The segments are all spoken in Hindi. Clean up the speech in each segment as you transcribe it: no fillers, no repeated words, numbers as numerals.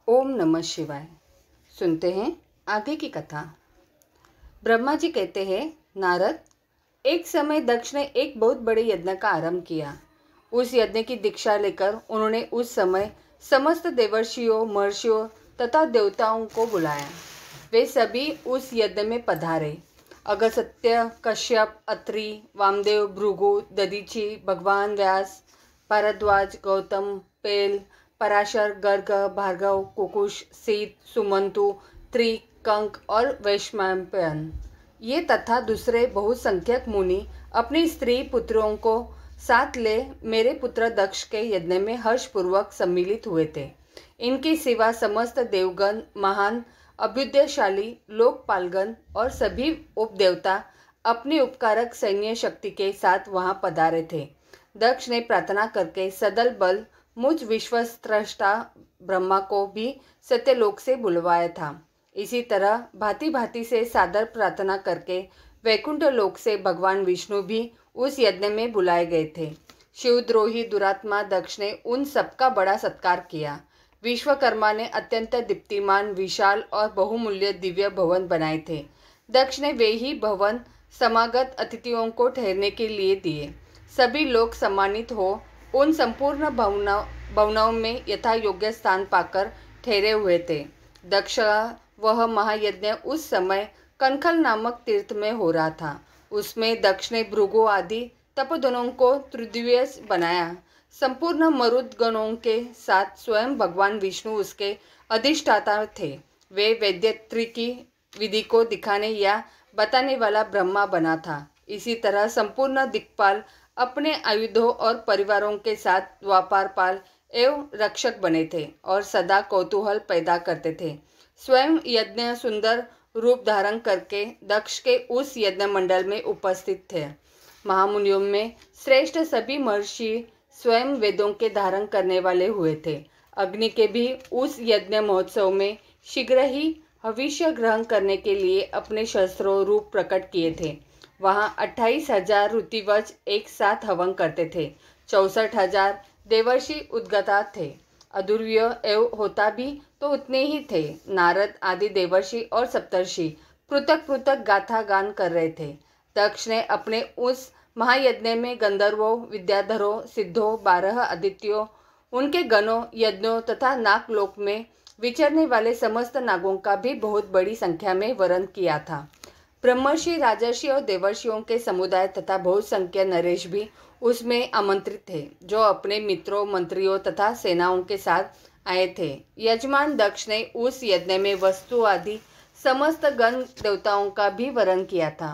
ओम नमः शिवाय। सुनते हैं आगे की कथा। ब्रह्मा जी कहते हैं, नारद, एक समय दक्ष ने एक बहुत बड़े यज्ञ का आरंभ किया। उस यज्ञ की दीक्षा लेकर उन्होंने उस समय समस्त देवर्षियों, महर्षियों तथा देवताओं को बुलाया। वे सभी उस यज्ञ में पधारे। अगस्त्य, कश्यप, अत्रि, वामदेव, भृगु, दधीचि, भगवान व्यास, भारद्वाज, गौतम, पेल, पराशर, गर्ग, भार्गव, कुकुश, सीत, सुमंतु, त्रि, कंक और वैश्वानपायन ये तथा दूसरे बहुसंख्यक मुनि अपनी स्त्री पुत्रों को साथ ले मेरे पुत्र दक्ष के यज्ञ में हर्षपूर्वक सम्मिलित हुए थे। इनके सिवा समस्त देवगण, महान अभ्युदयशाली लोकपालगण और सभी उपदेवता अपनी उपकारक सैन्य शक्ति के साथ वहां पधारे थे। दक्ष ने प्रार्थना करके सदल बल मुझ विश्वस्रष्टा ब्रह्मा को भी सत्यलोक से बुलवाया था। इसी तरह भांति भांति से सादर प्रार्थना करके वैकुंठ लोक से भगवान विष्णु भी उस यज्ञ में बुलाए गए थे। शिवद्रोही दुरात्मा दक्ष ने उन सबका बड़ा सत्कार किया। विश्वकर्मा ने अत्यंत दीप्तिमान, विशाल और बहुमूल्य दिव्य भवन बनाए थे। दक्ष ने वे ही भवन समागत अतिथियों को ठहरने के लिए दिए। सभी लोग सम्मानित हो उन संपूर्ण भवनों में यथा योग्य स्थान पाकर ठहरे हुए थे। दक्ष वह महायज्ञ उस समय कनखल नामक तीर्थ में हो रहा था। उसमें दक्ष ने भृगु आदि तपोधनों को त्रिदिव्य बनाया। संपूर्ण मरुदगणों के साथ स्वयं भगवान विष्णु उसके अधिष्ठाता थे। वे वैद्यत्री की विधि को दिखाने या बताने वाला ब्रह्मा बना था। इसी तरह संपूर्ण दिक्पाल अपने आयुधों और परिवारों के साथ द्वापारपाल एवं रक्षक बने थे और सदा कौतूहल पैदा करते थे। स्वयं यज्ञ सुंदर रूप धारण करके दक्ष के उस यज्ञ मंडल में उपस्थित थे। महामुनियों में श्रेष्ठ सभी महर्षि स्वयं वेदों के धारण करने वाले हुए थे। अग्नि के भी उस यज्ञ महोत्सव में शीघ्र ही हविष्य ग्रहण करने के लिए अपने शस्त्रों रूप प्रकट किए थे। वहाँ 28,000 ऋतिवज एक साथ हवन करते थे। 64,000 देवर्षि उद्गता थे। अधूर्य एवं होता भी तो उतने ही थे। नारद आदि देवर्षि और सप्तर्षि पृथक पृथक गाथा गान कर रहे थे। दक्ष ने अपने उस महायज्ञ में गंधर्वों, विद्याधरों, सिद्धों, 12 आदित्यों, उनके गणों, यज्ञों तथा नागलोक में विचरने वाले समस्त नागों का भी बहुत बड़ी संख्या में वरण किया था। ब्रह्मर्षि, राजर्षि और देवर्षियों के समुदाय तथा बहुसंख्य नरेश भी उसमें आमंत्रित थे, जो अपने मित्रों, मंत्रियों तथा सेनाओं के साथ आए थे। यजमान दक्ष ने उस यज्ञ में वस्तु आदि समस्त गण देवताओं का भी वरण किया था।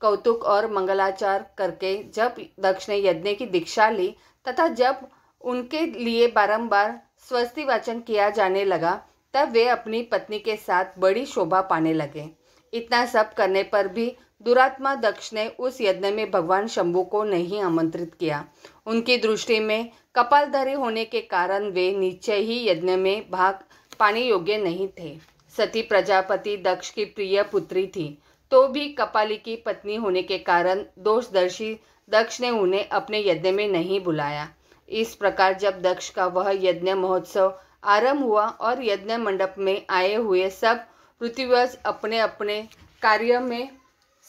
कौतुक और मंगलाचार करके जब दक्ष ने यज्ञ की दीक्षा ली तथा जब उनके लिए बारंबार स्वस्ति वाचन किया जाने लगा, तब वे अपनी पत्नी के साथ बड़ी शोभा पाने लगे। इतना सब करने पर भी दुरात्मा दक्ष ने उस यज्ञ में भगवान शंभु को नहीं आमंत्रित किया। उनकी दृष्टि में कपालधारी होने के कारण वे नीचे ही यज्ञ में भाग पाने योग्य नहीं थे। सती प्रजापति दक्ष की प्रिय पुत्री थी, तो भी कपाली की पत्नी होने के कारण दोषदर्शी दक्ष ने उन्हें अपने यज्ञ में नहीं बुलाया। इस प्रकार जब दक्ष का वह यज्ञ महोत्सव आरंभ हुआ और यज्ञ मंडप में आए हुए सब ऋतिवज अपने अपने कार्य में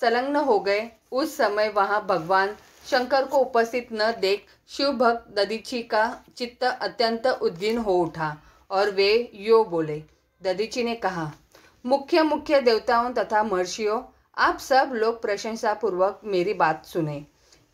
संलग्न हो गए, उस समय वहां भगवान शंकर को उपस्थित न देख शिव भक्त दधीचि का चित्त अत्यंत उद्विग्न हो उठा और वे यो बोले। दधीचि ने कहा, मुख्य मुख्य देवताओं तथा महर्षियों, आप सब लोग प्रशंसा पूर्वक मेरी बात सुने।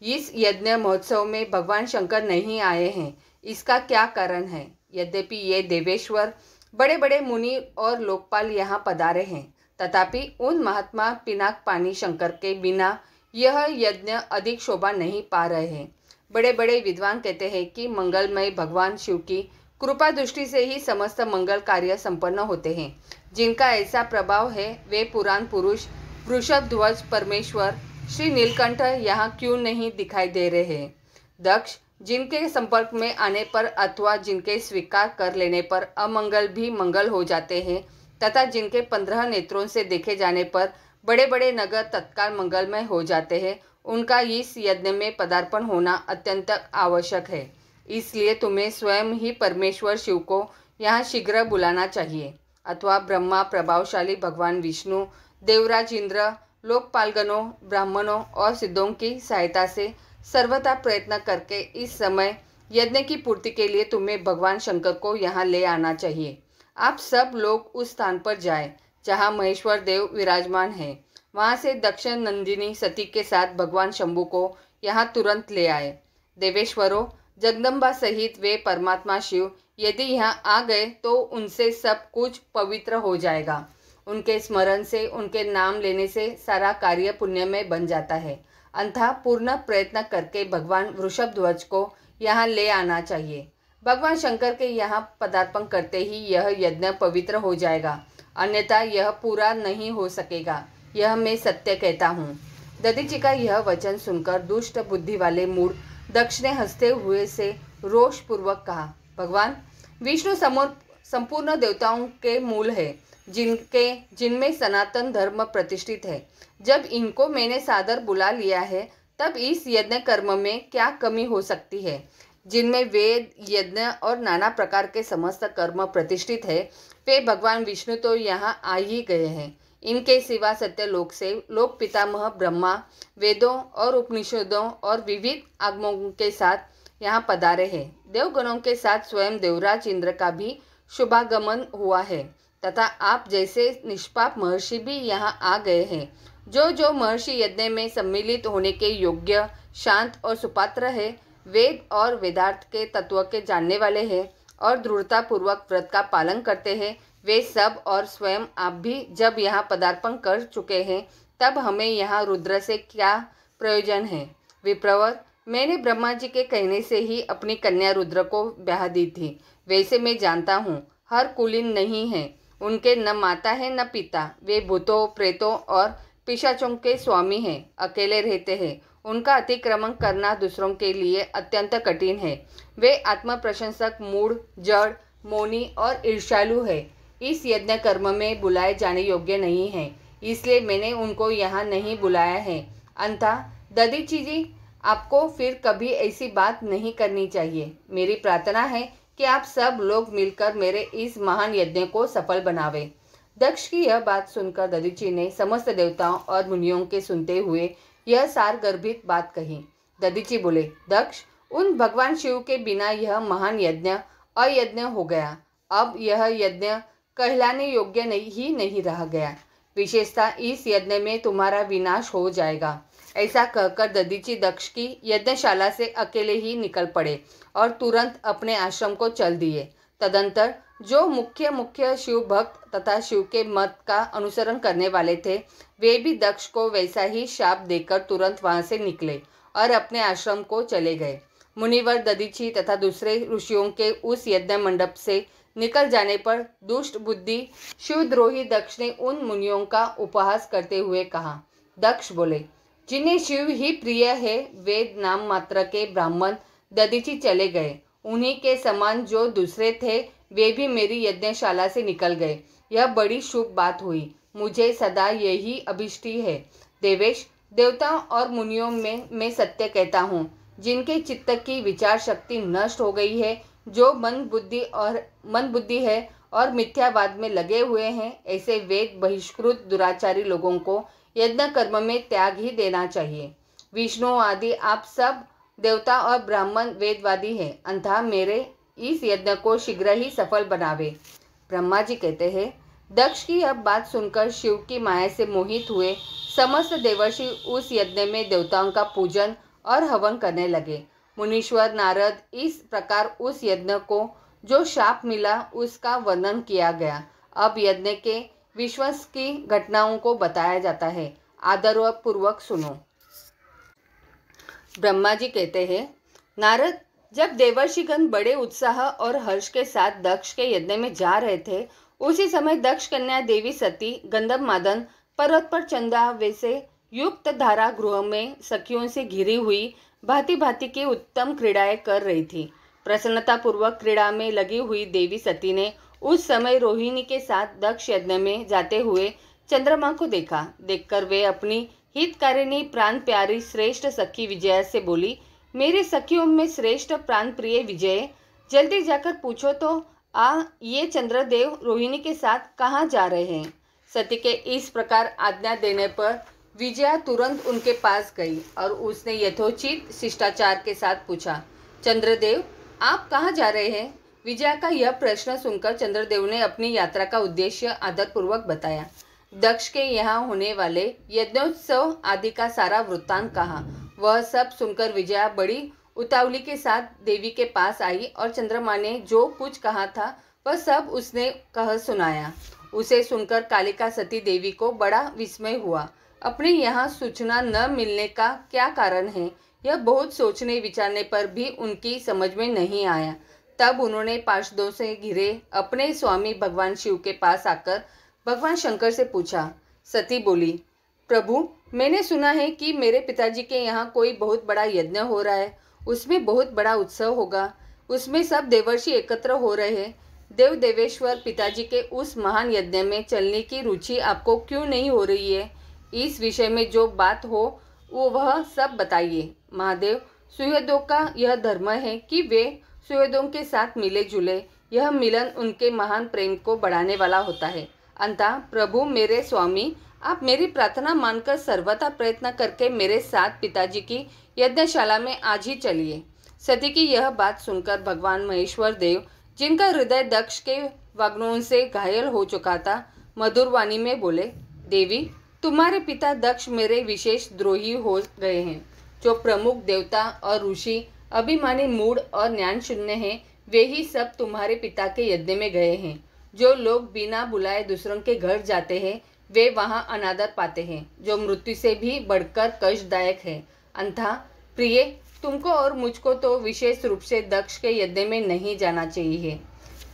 इस यज्ञ महोत्सव में भगवान शंकर नहीं आए हैं, इसका क्या कारण है? यद्यपि ये देवेश्वर, बड़े बड़े मुनि और लोकपाल यहाँ पधारे हैं, तथापि उन महात्मा पिनाक पानी शंकर के बिना यह यज्ञ अधिक शोभा नहीं पा रहे हैं। बड़े बड़े विद्वान कहते हैं कि मंगलमय भगवान शिव की कृपा दृष्टि से ही समस्त मंगल कार्य संपन्न होते हैं। जिनका ऐसा प्रभाव है, वे पुराण पुरुष वृषभ ध्वज परमेश्वर श्री नीलकंठ यहाँ क्यों नहीं दिखाई दे रहे हैं? दक्ष, जिनके संपर्क में आने पर अथवा जिनके स्वीकार कर लेने पर अमंगल भी मंगल हो जाते हैं तथा जिनके 15 नेत्रों से देखे जाने पर बड़े बड़े नगर तत्काल मंगलमय हो जाते हैं, उनका इस यज्ञ में पदार्पण होना अत्यंत आवश्यक है। इसलिए तुम्हें स्वयं ही परमेश्वर शिव को यहाँ शीघ्र बुलाना चाहिए, अथवा ब्रह्मा, प्रभावशाली भगवान विष्णु, देवराज इंद्र, लोकपालगणों, ब्राह्मणों और सिद्धों की सहायता से सर्वथा प्रयत्न करके इस समय यज्ञ की पूर्ति के लिए तुम्हें भगवान शंकर को यहाँ ले आना चाहिए। आप सब लोग उस स्थान पर जाएं जहाँ महेश्वर देव विराजमान हैं। वहाँ से दक्षिण नंदिनी सती के साथ भगवान शंभु को यहाँ तुरंत ले आए। देवेश्वरों, जगदम्बा सहित वे परमात्मा शिव यदि यहाँ आ गए तो उनसे सब कुछ पवित्र हो जाएगा। उनके स्मरण से, उनके नाम लेने से सारा कार्य पुण्यमय बन जाता है। अंततः पूर्ण प्रयत्न करके भगवान वृषभध्वज को यहाँ ले आना चाहिए। भगवान शंकर के यहाँ पदार्पण करते ही यह यज्ञ पवित्र हो जाएगा, अन्यथा यह पूरा नहीं हो सकेगा। यह मैं सत्य कहता हूँ। दधीचि का यह वचन सुनकर दुष्ट बुद्धि वाले मूढ़ दक्ष ने हंसते हुए से रोषपूर्वक कहा, भगवान विष्णु संपूर्ण देवताओं के मूल है, जिनमें सनातन धर्म प्रतिष्ठित है। जब इनको मैंने सादर बुला लिया है तब इस यज्ञ कर्म में क्या कमी हो सकती है, जिनमें वेद, यज्ञ और नाना प्रकार के समस्त कर्म प्रतिष्ठित है। वे भगवान विष्णु तो यहाँ आ ही गए हैं। इनके सिवा सत्यलोक से लोक पितामह ब्रह्मा वेदों और उपनिषदों और विविध आगमों के साथ यहाँ पधारे हैं। देवगणों के साथ स्वयं देवराज इंद्र का भी शुभागमन हुआ है तथा आप जैसे निष्पाप महर्षि भी यहाँ आ गए हैं। जो महर्षि यज्ञ में सम्मिलित होने के योग्य, शांत और सुपात्र है, वेद और वेदार्थ के तत्व के जानने वाले हैं और दृढ़तापूर्वक व्रत का पालन करते हैं, वे सब और स्वयं आप भी जब यहाँ पदार्पण कर चुके हैं तब हमें यहाँ रुद्र से क्या प्रयोजन है। विप्रवर, मैंने ब्रह्मा जी के कहने से ही अपनी कन्या रुद्र को ब्याह दी थी। वैसे मैं जानता हूँ हर कुलीन नहीं है, उनके न माता है न पिता। वे भूतों, प्रेतों और पिशाचों के स्वामी हैं, अकेले रहते हैं। उनका अतिक्रमण करना दूसरों के लिए अत्यंत कठिन है। वे आत्मप्रशंसक, मूढ़, जड़, मौनी और ईर्ष्यालु है। इस यज्ञ कर्म में बुलाए जाने योग्य नहीं है, इसलिए मैंने उनको यहाँ नहीं बुलाया है। अंततः दधीचि जी, आपको फिर कभी ऐसी बात नहीं करनी चाहिए। मेरी प्रार्थना है कि आप सब लोग मिलकर मेरे इस महान यज्ञ को सफल बनावे। दक्ष की यह बात सुनकर दधीचि ने समस्त देवताओं और मुनियों के सुनते हुए यह सारगर्भित बात कही। दधीचि बोले, दक्ष, उन भगवान शिव के बिना यह महान यज्ञ अयज्ञ हो गया। अब यह यज्ञ कहलाने योग्य नहीं रह गया। विशेषतः इस यज्ञ में तुम्हारा विनाश हो जाएगा। ऐसा कहकर दधीचि दक्ष की यज्ञशाला से अकेले ही निकल पड़े और तुरंत अपने आश्रम को चल दिए। तदंतर जो मुख्य शिव भक्त तथा शिव के मत का अनुसरण करने वाले थे, वे भी दक्ष को वैसा ही शाप देकर तुरंत वहां से निकले और अपने आश्रम को चले गए। मुनिवर दधीचि तथा दूसरे ऋषियों के उस यज्ञ मंडप से निकल जाने पर दुष्ट बुद्धि शिवद्रोही दक्ष ने उन मुनियों का उपहास करते हुए कहा। दक्ष बोले, जिन्हें शिव ही प्रिय है, वेद नाम मात्र के ब्राह्मण दधीचि चले गए। उन्हीं के समान जो दूसरे थे, वे भी मेरी यज्ञशाला से निकल गए। यह बड़ी शुभ बात हुई। मुझे सदा यही अभिष्टि है। देवेश, देवताओं और मुनियों में मैं सत्य कहता हूँ, जिनके चित्त की विचार शक्ति नष्ट हो गई है, जो मन बुद्धि है और मिथ्यावाद में लगे हुए हैं, ऐसे वेद बहिष्कृत दुराचारी लोगों को यज्ञ कर्म में त्याग ही देना चाहिए। विष्णु आदि आप सब देवता और ब्राह्मण वेदवादी हैं। अंततः मेरे इस यज्ञ को शीघ्र ही सफल बनावे। ब्रह्मा जी कहते हैं, दक्ष की यह बात सुनकर शिव की माया से मोहित हुए समस्त देवर्षि उस यज्ञ में देवताओं का पूजन और हवन करने लगे। मुनीश्वर नारद इस प्रकार उस यज्ञ को जो शाप मिला उसका वर्णन किया गया। अब यज्ञ के विश्वास की घटनाओं को बताया जाता है। आदरपूर्वक सुनो। ब्रह्मा जी कहते हैं, नारद, जब देवर्षिगण बड़े उत्साह और हर्ष के साथ दक्ष के यज्ञ में जा रहे थे, उसी समय दक्ष कन्या देवी सती गंधर्व मादन पर्वत पर चंदा वैसे युक्त धारा गृह में सखियों से घिरी हुई भांति भांति की उत्तम क्रीड़ाएं कर रही थी। प्रसन्नतापूर्वक क्रीड़ा में लगी हुई देवी सती ने उस समय रोहिणी के साथ दक्ष यज्ञ में जाते हुए चंद्रमा को देखा। देखकर वे अपनी हितकारिणी प्राण प्यारी श्रेष्ठ सखी विजया से बोली, मेरे सखियों में श्रेष्ठ प्राण प्रिय विजय, जल्दी जाकर पूछो तो ये चंद्रदेव रोहिणी के साथ कहाँ जा रहे हैं? सती के इस प्रकार आज्ञा देने पर विजया तुरंत उनके पास गई और उसने यथोचित शिष्टाचार के साथ पूछा, चंद्रदेव आप कहाँ जा रहे हैं? विजया का यह प्रश्न सुनकर चंद्रदेव ने अपनी यात्रा का उद्देश्य आदरपूर्वक बताया। दक्ष के यहाँ होने वाले यज्ञोत्सव आदि का सारा वृत्तांत कहा। वह सब सुनकर विजया बड़ी उतावली के साथ देवी के पास आई और चंद्रमा ने जो कुछ कहा था वह सब उसने कह सुनाया। उसे सुनकर कालिका सती देवी को बड़ा विस्मय हुआ। अपने यहाँ सूचना न मिलने का क्या कारण है, यह बहुत सोचने विचारने पर भी उनकी समझ में नहीं आया। तब उन्होंने पार्षदों से घिरे अपने स्वामी भगवान शिव के पास आकर भगवान शंकर से पूछा। सती बोली, प्रभु मैंने सुना है कि मेरे पिताजी के यहाँ कोई बहुत बड़ा यज्ञ हो रहा है, उसमें बहुत बड़ा उत्सव होगा, उसमें सब देवर्षि एकत्र हो रहे हैं। देव देवेश्वर पिताजी के उस महान यज्ञ में चलने की रुचि आपको क्यों नहीं हो रही है? इस विषय में जो बात हो वो वह सब बताइए। महादेव, सुहृदों का यह धर्म है कि वे सुहृदों के साथ मिले जुले। यह मिलन उनके महान प्रेम को बढ़ाने वाला होता है। अतः प्रभु मेरे स्वामी, आप मेरी प्रार्थना मानकर सर्वथा प्रयत्न करके मेरे साथ पिताजी की यज्ञशाला में आज ही चलिए। सती की यह बात सुनकर भगवान महेश्वर देव, जिनका हृदय दक्ष के वाग्नों से घायल हो चुका था, मधुर वाणी में बोले, देवी तुम्हारे पिता दक्ष मेरे विशेष द्रोही हो गए हैं। जो प्रमुख देवता और ऋषि अभिमानी मूढ़ और ज्ञान शून्य हैं, वे ही सब तुम्हारे पिता के यज्ञ में गए हैं। जो लोग बिना बुलाए दूसरों के घर जाते हैं वे वहां अनादर पाते हैं, जो मृत्यु से भी बढ़कर कष्टदायक है। अतः प्रिय, तुमको और मुझको तो विशेष रूप से दक्ष के यज्ञ में नहीं जाना चाहिए।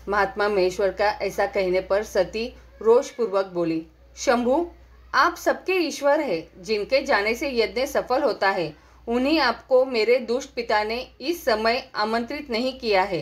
महात्मा महेश्वर का ऐसा कहने पर सती रोषपूर्वक बोली, शंभु आप सबके ईश्वर है, जिनके जाने से यज्ञ सफल होता है, उन्हीं आपको मेरे दुष्ट पिता ने इस समय आमंत्रित नहीं किया है।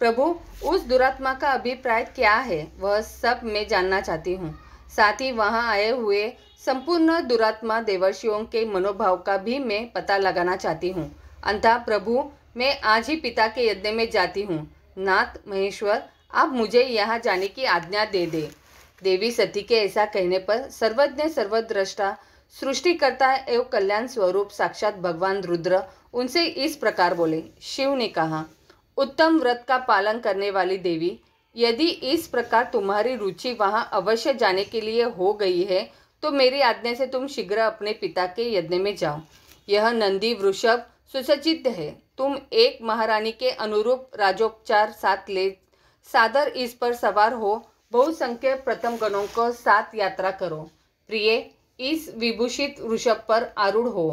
प्रभु उस दुरात्मा का अभिप्राय क्या है, वह सब मैं जानना चाहती हूँ। साथ ही वहाँ आए हुए संपूर्ण दुरात्मा देवर्षियों के मनोभाव का भी मैं पता लगाना चाहती हूँ। अतः प्रभु मैं आज ही पिता के यज्ञ में जाती हूँ। नाथ महेश्वर, आप मुझे यहाँ जाने की आज्ञा दे दे। देवी सती के ऐसा कहने पर सर्वज्ञ सर्वद्रष्टा सृष्टिकर्ता एवं कल्याण स्वरूप साक्षात भगवान रुद्र उनसे इस प्रकार बोले। शिव ने कहा, उत्तम व्रत का पालन करने वाली देवी, यदि इस प्रकार तुम्हारी रुचि वहां अवश्य जाने के लिए हो गई है तो मेरी आज्ञा से तुम शीघ्र अपने पिता के यज्ञ में जाओ। यह नंदी वृषभ सुसज्जित है। तुम एक महारानी के अनुरूप राजोपचार साथ ले सादर इस पर सवार हो बहुसंख्य प्रथम गणों को साथ यात्रा करो। प्रिय, इस विभूषित वृषभ पर आरूढ़ हो।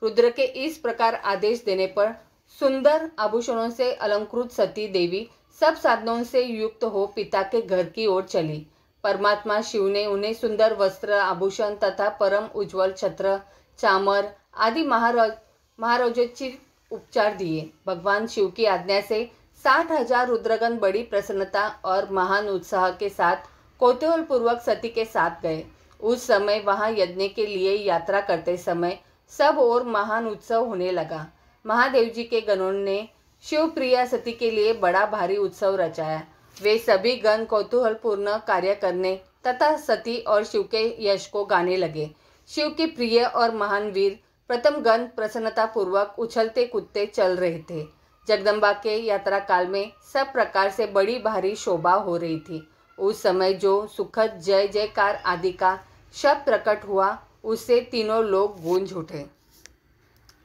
रुद्र के इस प्रकार आदेश देने पर सुंदर आभूषणों से अलंकृत सती देवी सब साधनों से युक्त हो पिता के घर की ओर चली। परमात्मा शिव ने उन्हें सुंदर वस्त्र, आभूषण तथा परम उज्ज्वल छत्र, चामर आदि महाराजोचित उपचार दिए। भगवान शिव की आज्ञा से 60,000 रुद्रगण बड़ी प्रसन्नता और महान उत्साह के साथ कौतूहल पूर्वक सती के साथ गए। उस समय वहां यज्ञ के लिए यात्रा करते समय सब और महान उत्सव होने लगा। महादेव जी के गणों ने शिव प्रिया सती के लिए बड़ा भारी उत्सव रचाया। वे सभी गण कौतूहलपूर्ण कार्य करने तथा सती और शिव के यश को गाने लगे। शिव के प्रिय और महान वीर प्रथम गण प्रसन्नता पूर्वक उछलते कूदते चल रहे थे। जगदम्बा के यात्रा काल में सब प्रकार से बड़ी भारी शोभा हो रही थी। उस समय जो सुखद जय जयकार आदि का शब्द प्रकट हुआ, उससे तीनों लोग गूंज उठे।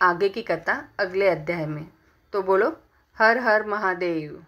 आगे की कथा अगले अध्याय में। तो बोलो हर हर महादेव।